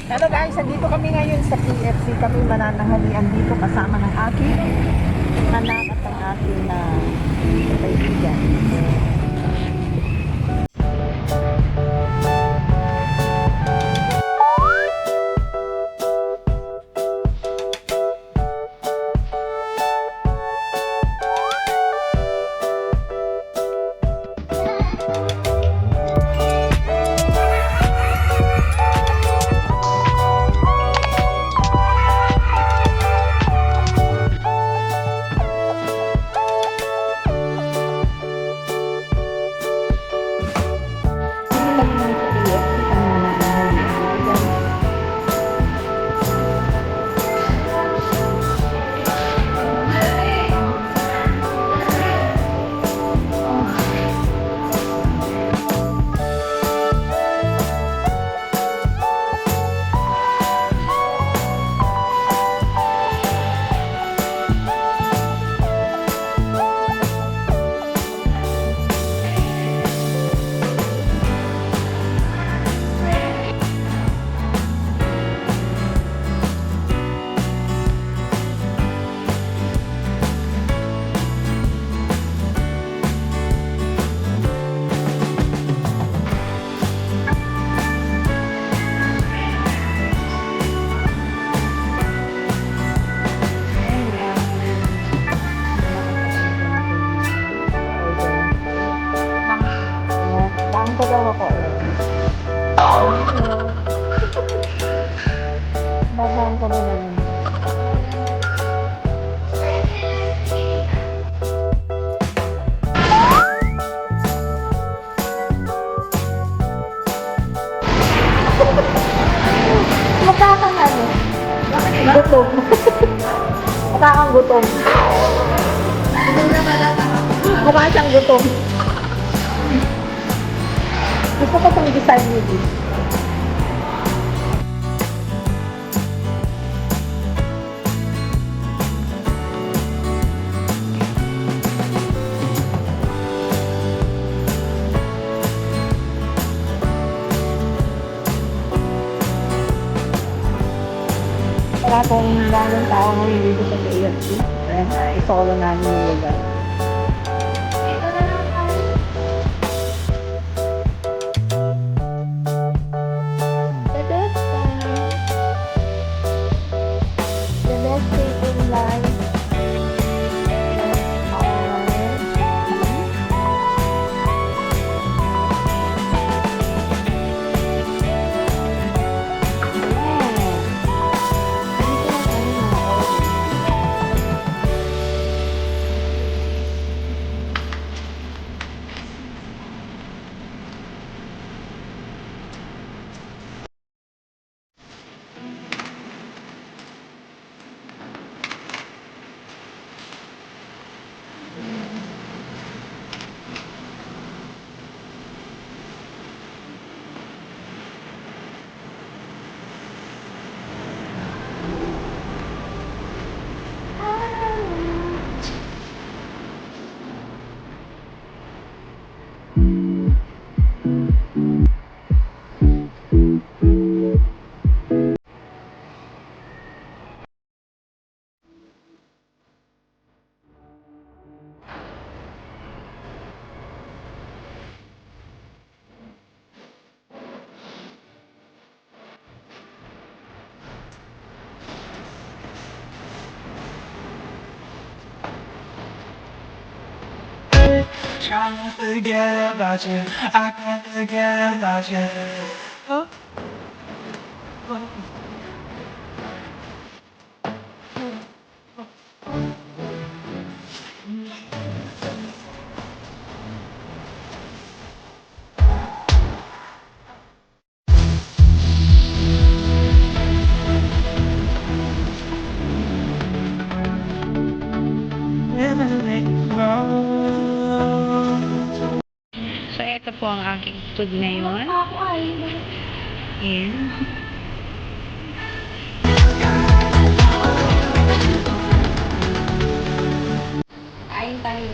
Hello guys, nandito kami ngayon sa KFC. Kami manananghalian dito kasama ng aking anak at ang ating kaibigan. Ko daw ako. Babaan ko na naman. Mukha kang ano? Gutom. Mukha kang gutom. Mukha siyang gutom. Gusto ko itong design niyo dito. Wala pong gano'ng tao ngayon dito sa KFC. Isolo namin yung lugar. Trying to forget about you, I can't forget about you. Oh. So, ito po ang aking food ngayon. Ayan. Kain tayo.